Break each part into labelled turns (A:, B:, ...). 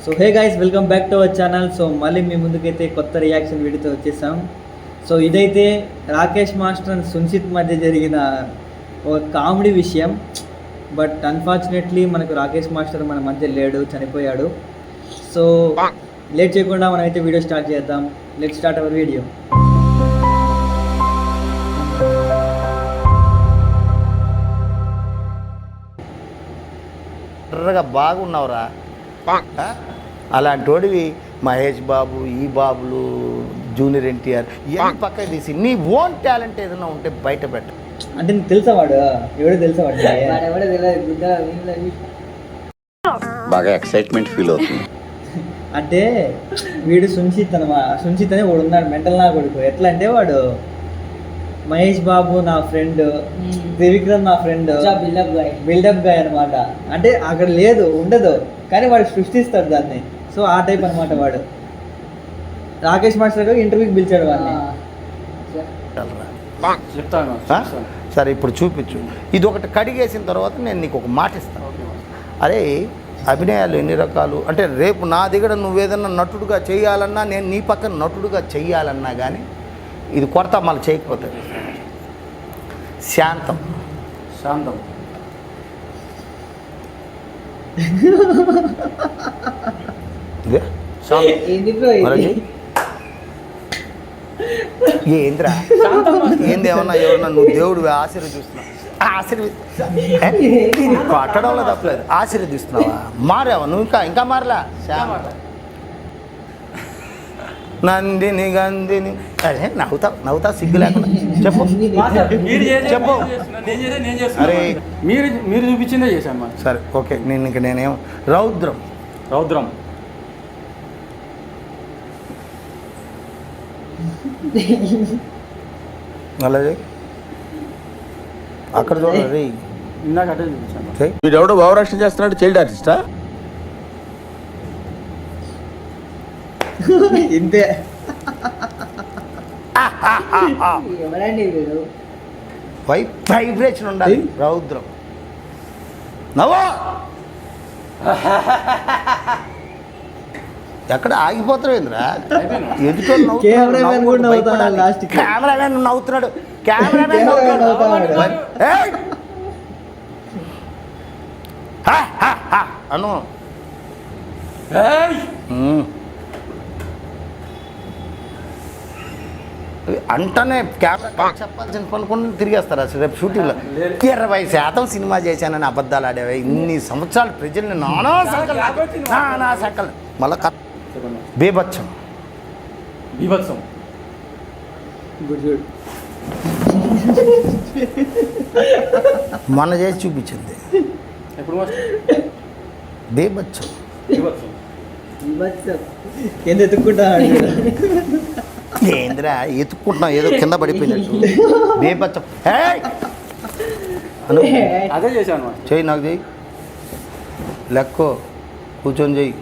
A: So hey guys, welcome back to our channel. So మళ్ళీ మీ ముందుకైతే కొత్త రియాక్షన్ వీడియోతో వచ్చేసాం. సో ఇదైతే రాకేష్ మాస్టర్ అండ్ సున్షిత్ మధ్య జరిగిన ఒక కామెడీ విషయం. బట్ అన్ఫార్చునేట్లీ మనకు రాకేష్ మాస్టర్ మన మధ్య లేడు, చనిపోయాడు. సో లేట్ చేయకుండా మనమైతే వీడియో స్టార్ట్ చేద్దాం. Let's start our video.
B: బాగున్నావురా, అలాంటి వాడివి మహేష్ బాబు, ఈ బాబులు, జూనియర్ ఎన్టీఆర్ ఇవన్నీ పక్కన తీసి నీ ఓన్ టాలెంట్ ఏదైనా ఉంటే బయట పెట్ట.
A: అంటే నీకు తెలుసా వాడు ఎవడో తెలుసా వాడు
C: బాగా ఎక్సైట్మెంట్ ఫీల్ అవుతుంది.
A: అంటే వీడు సున్షిత్ సున్షిత్ అని వాడు ఉన్నాడు, మెంటల్ నా కొడుకు. ఎట్లా అంటే వాడు మహేష్ బాబు నా ఫ్రెండ్, త్రివిక్రమ్ నా ఫ్రెండ్, బిల్డప్ గాయ్ అనమాట. అంటే అక్కడ లేదు, ఉండదు, కానీ వాడు సృష్టిస్తాడు దాన్ని. సో ఆ టైప్ అనమాట వాడు. రాకేష్ మాస్టర్ గారు ఇంటర్వ్యూకి పిలిచాడు వాడిని.
B: సరే ఇప్పుడు చూపించు. ఇది ఒకటి కడిగేసిన తర్వాత నేను నీకు ఒక మాట ఇస్తాను. అరే అభినయాలు ఎన్ని రకాలు అంటే, రేపు నా దగ్గర నువ్వేదన్నా నటుడుగా చేయాలన్నా, నేను నీ పక్కన నటుడుగా చెయ్యాలన్నా కానీ ఇది కొరత మళ్ళీ చేయకపోతే శాంతం శాంతం ఏంద్రా ఏంది, ఏమన్నా ఎవరన్నా నువ్వు దేవుడు ఆశీర్వదిస్తున్నావు, కొట్టడంలో తప్పలేదు, ఆశీర్వదిస్తున్నావా? మారావా నువ్వు? ఇంకా మారలా. నందిని గందిని అరే నవ్వుతా సిగ్గు లేకుండా చెప్పు చెప్పు. అరే
D: మీరు చూపించిందే చేశాను.
B: సరే ఓకే, నేనేం రౌద్రం
D: రౌద్రం
B: అలాగే అక్కడ చూడాలి.
D: ఇందాక అటే చూపించాను.
C: వీడెవడో భావరక్షణ చేస్తున్నాడు, చైల్డ్ ఆర్టిస్టా?
A: ఇంతే.
B: వైబ్రేషన్ ఉండాలి. రౌద్రం నవ్వు. ఎక్కడ ఆగిపోతావు ఏంద్రా?
A: కెమెరామెన్
B: నవ్వుతున్నాడు. అను అంటనే కెమెరా చెప్పాల్సిన పనుకుండా తిరిగేస్తారు. అసలు రేపు షూటింగ్లో 20% సినిమా చేశానని అబద్ధాలు ఆడేవా? ఇన్ని సంవత్సరాలు ప్రజల్ని నానా సకల్ మళ్ళా బీభత్సం
D: బీభత్సం
B: మొన్న చేసి చూపించింది.
D: ఎప్పుడు
B: బీభత్సం
A: ఎంత ఎత్తుక్కుంటా
B: ఏంద్రా ఎత్తుక్కుంటున్నాం, ఏదో కింద పడిపోయినట్టు. బీభత్సం
D: అదే చేశాను.
B: చెయ్యి, నాకు చెయ్యి, లెక్కో కూర్చొని చెయ్యి.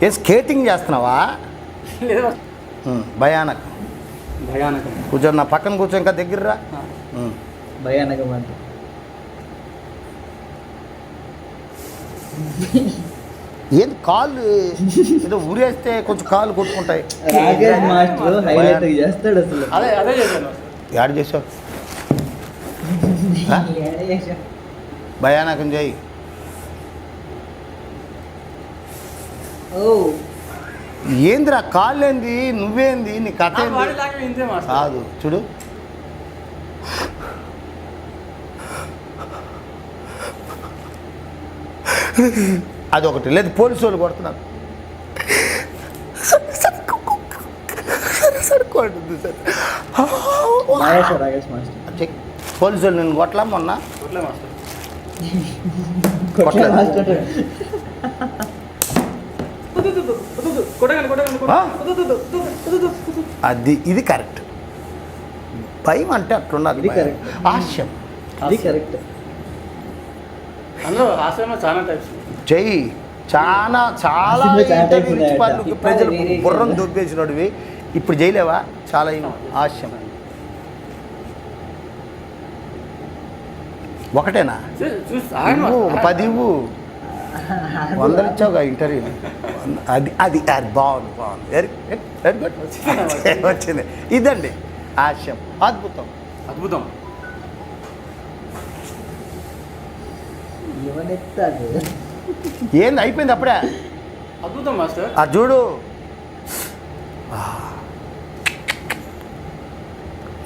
B: ఏ స్కేటింగ్ చేస్తున్నావా? భయానకం
D: భయానకం.
B: కూర్చొని నా పక్కన కూర్చో, ఇంకా దగ్గర
A: భయానకం అంటే
B: ఏంది కాళ్ళు ఏదో ఊరేస్తే కొంచెం కాళ్ళు కొట్టుకుంటాయి.
A: రాకేష్ మాస్టర్ హైలైట్ చేస్తాడు అసలు.
D: అదే చేశాను.
B: యాడ్ చేసావు భయానకం చేయి. ఏందిరా కాళ్ళు ఏంది, నువ్వేంది, నీ కథ ఏంది? కాదు చూడు, అదొకటి లేదు. పోలీసు వాళ్ళు కొడుతున్నారు.
A: రాకేష్ మాస్టర్
B: పోలీసు వాళ్ళు నేను కొట్టలా మొన్న. అది ఇది కరెక్ట్. భయం అంటే అట్లున్నది. హాస్యం
A: అది కరెక్ట్.
D: అందులో హాస్యంలో చాలా టైప్స్.
B: చెయ్యి చాలా ప్రజలు బుర్రం దొబ్బేసినవి. ఇప్పుడు చేయలేవా? చాలా హాస్యం. ఒకటేనా? 10 ఇవ్వు. వందలు ఇచ్చావుగా ఇంటర్వ్యూ. అది అది అది బాగుంది బాగుంది. Very very good. వచ్చింది. ఇదండి హాస్యం. అద్భుతం.
D: అద్భుతం.
A: ఏమనెత్తాడు
B: ఏంది అయిపోయింది అప్పుడే.
D: అద్భుతం మాస్టర్.
B: అది చూడు.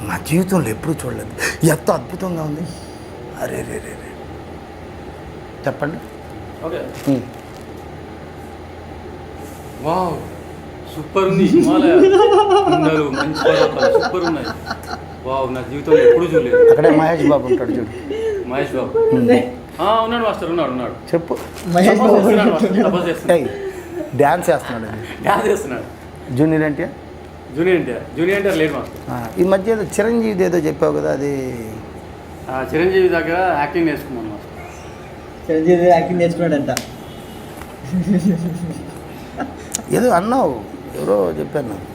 B: నా జీవితంలో ఎప్పుడూ చూడలేదు, ఎంత అద్భుతంగా ఉంది. అరే రే రే రే. చెప్పండి.
D: ఓకే. వావ్ సూపర్ ఉంది. హిమాలయ కొండలు, మంచి పర్వతాలు సూపర్ ఉన్నాయి. వావ్ నా జీవితంలో ఎప్పుడు చూడలేదు.
B: అక్కడే మహేష్ బాబు ఉంటాడు చూడు.
D: మహేష్ బాబు ఉన్నాడు మాస్టర్. ఉన్నాడు.
B: చెప్పు.
A: మహేష్ బాబు
D: చేస్తున్నాడు మాస్టర్. తపస్సు చేస్తున్నాడు.
B: ఏయ్ డ్యాన్స్ చేస్తున్నాడు.
D: డ్యాన్స్ చేస్తున్నాడు.
B: జూనియర్ అంటే
D: జూనియర్ ఎన్టీఆర్ లేడు మాస్టర్.
B: ఈ మధ్య ఏదో చిరంజీవిది ఏదో చెప్పావు కదా, అది
D: చిరంజీవి దగ్గర యాక్టింగ్ నేర్చుకున్నాను మాస్టర్.
A: చిరంజీవి యాక్టింగ్ నేర్చుకున్నాడంట.
B: ఏదో అన్నావు, ఎవరో చెప్పాను నాకు.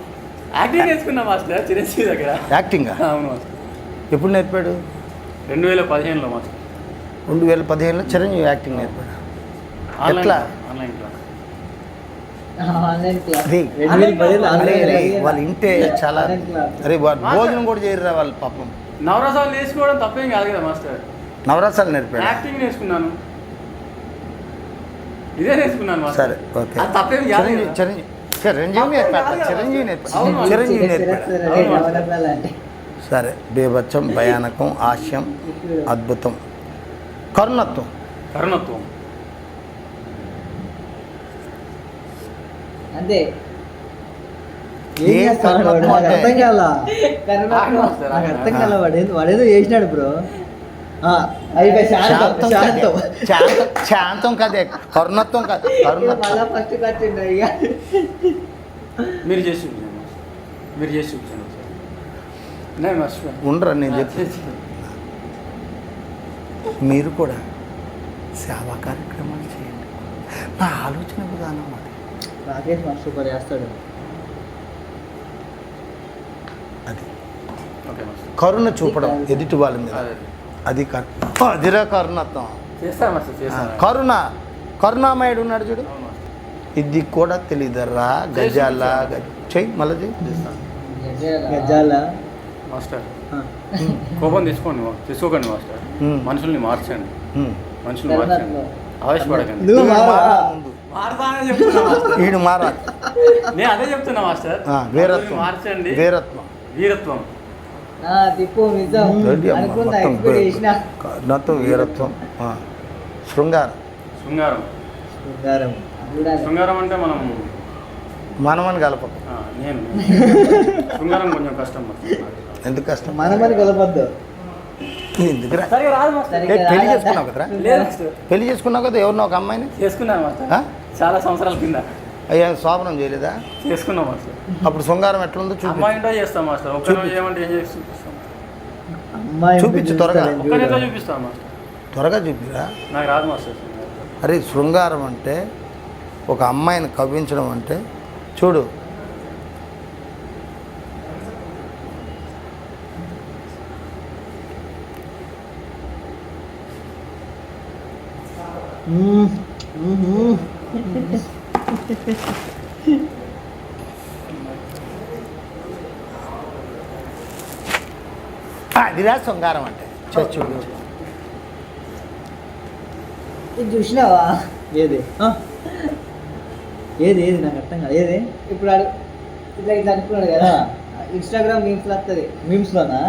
D: యాక్టింగ్ నేర్చుకున్నా మాస్టర్ చిరంజీవి దగ్గర.
B: యాక్టింగా?
D: అవును మాస్టర్.
B: ఎప్పుడు నేర్పాడు?
D: 2015లో మాస్టర్.
B: 2015లో చిరంజీవి యాక్టింగ్ నేర్పాడు. ఎట్లా?
D: Online class.
A: Online class.
B: అరే,
A: 2010
B: అరే,
A: ఆన్లైన్
B: అరే,
A: క్లాస్.
B: వాళ్ళు ఇంటే చాలా.
A: Online class.
B: అరే వాళ్ళు భోజనం కూడా చేయరురా వాళ్ళు పాపం.
D: నవరసాలు నేర్చుకోవడం తప్పేం కాదు కదా మాస్టర్.
B: నవరసాలు నేర్పాడు.
D: యాక్టింగ్ నేర్చుకున్నాను. ఇదే నేర్చుకున్నాను మాస్టర్.
B: సరే ఓకే.
D: అది తప్పేం కాదు
B: చిరంజీవి
D: కదా.
B: చిరంజీవి నేర్పాడు. చిరంజీవి నేర్పాడు.
D: అవును.
B: చిరంజీవి నేర్పాడు.
D: అవును.
A: నవరత్నాలు అంటే
B: సరే. బేభత్సం, భయానకం, హాస్యం, అద్భుతం, కరుణత్వం.
D: కరుణత్వం.
A: అంతే.
B: ఏ కరుణత్వం అంటే?
A: అర్థం కాల.
D: మాస్టర్.
A: నాకు అర్థం కాల. వాడేదో చేసినాడు బ్రో. అయిపోయి శాంతం.
B: శాంతం కదే, కరుణత్వం కాదు. కరుణత్వం.
A: ఫస్ట్ కట్టిండు ఇక.
D: మీరు చేసి చూపించండి మాస్టర్. మీరు చేసి చూపించండి సార్. నేను మర్చిపోయాను.
B: ఉండరా నేను చెప్పి. మీరు కూడా సేవా కార్యక్రమాలు చేయండి. నా ఆలోచన విధానం అది.
A: రాకేష్ మాస్టర్ సూపర్ చేస్తాడు.
B: అది
D: ఓకే మాస్టర్.
B: కరుణ చూపడం ఎదుటి వాళ్ళ మీద.
D: అదే.
B: అది అదిరా కరుణత్వం.
D: చేస్తాను మాస్టర్. చేస్తాను.
B: కరుణామయుడు ఉన్నాడు చూడు.
D: అవును మాస్టర్.
B: ఇది కూడా తెలియదర్రా. గజాల చెయ్యి మళ్ళీ చెయ్యి.
D: చేస్తాను
A: గజాల
D: మాస్టర్. కోపం తీసుకోకండి మాస్టర్. మనుషుల్ని మార్చండి. మనుషుల్ని మార్చండి. ఆవేశపడకండి.
A: నువ్వు మారా.
D: మారదానే చెప్తున్నా మాస్టర్.
B: వీడు మారా.
D: నేను అదే చెప్తున్నా మాస్టర్.
B: వీరత్వం.
D: మార్చండి. వీరత్వం.
A: దిప్పు నిజం
B: రెడ్డి అమ్మ,
A: అనుకున్నా
B: మొత్తం
A: ఎక్స్పెక్ట్ చేసిన.
B: కరుణత్వం, వీరత్వం, శృంగారం.
D: శృంగారం.
A: శృంగారం చూడాలి.
D: శృంగారం అంటే మనం
B: మనమని కలపకు.
D: నేను శృంగారం కొంచెం కష్టం మాస్టర్.
B: ఎందుకు కష్టం?
A: మనమని కలపద్దు.
B: ఎందుకురా?
D: సరిగా రాదు మాస్టర్.
B: పెళ్లి చేసుకున్నావు కదరా?
D: లేదు మాస్టర్.
B: పెళ్లి చేసుకున్నావు కదా ఎవరినో ఒక అమ్మాయిని.
D: చేసుకున్నాను మాస్టర్.
B: ఆ?
D: చాలా సంవత్సరాల కింద
B: అయ్యా శోభనం చేయలేదా?
D: చేసుకున్నాం మాస్టర్.
B: అప్పుడు శృంగారం ఎట్లుందో చూపి.
D: అమ్మాయి ఇంటో చేస్తాం మాస్టర్. ఒక్కనే చేయమంటే ఏం చేసి చూపిస్తాం.
A: అమ్మాయి
B: చూపించు త్వరగా.
D: ఒక్కనేతో చూపిస్తాం మాస్టర్.
B: త్వరగా చూపిరా.
D: నాకు రాదు మాస్టర్.
B: అరే శృంగారం అంటే ఒక అమ్మాయిని కవ్వించడం అంటే చూడు. అదిరా శృంగారం అంటే. చూడు.
A: ఇది చూసినావా? ఏది ఏది ఏది నాకు అర్థం కాదు. ఏది ఇప్పుడు ఇట్లా ఇట్లా అనుకున్నాడు కదా. ఇన్స్టాగ్రామ్ మీమ్స్ వస్తుంది. మీమ్స్ లోనా?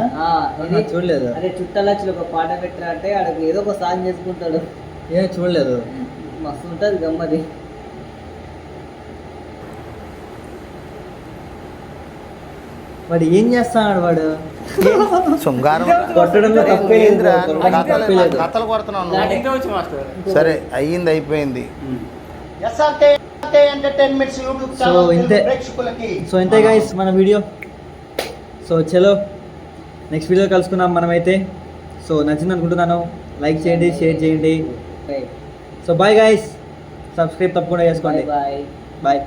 A: చూడలేదు. అదే చుట్టాలచ్చి ఒక పాట పెట్టరా అంటే ఆడకు ఏదో ఒక సాంగ్ చేసుకుంటాడు. ఏ చూడలేదు. మస్తు ఉంటుంది గమ్మది. వాడు ఏం చేస్తాడు? వాడు
B: శృంగారం
A: కొట్టడంలో తప్పే లేదు.
B: ఏంద్రా?
A: తప్పే లేదు.
B: కథలు కొడుతున్నావు
D: నాకు
B: నువ్వు.
D: ఇంకా వచ్చి మాస్టర్.
B: సరే అయ్యింది అయిపోయింది.
A: సో ఇంతే గైస్ మన వీడియో. సో చలో నెక్స్ట్ వీడియో కలుసుకుందాం మనమైతే. సో నచ్చింది అనుకుంటున్నాను. లైక్ చేయండి, షేర్ చేయండి. So bye guys. సబ్స్క్రైబ్ తప్పకుండా చేసుకోండి. బాయ్.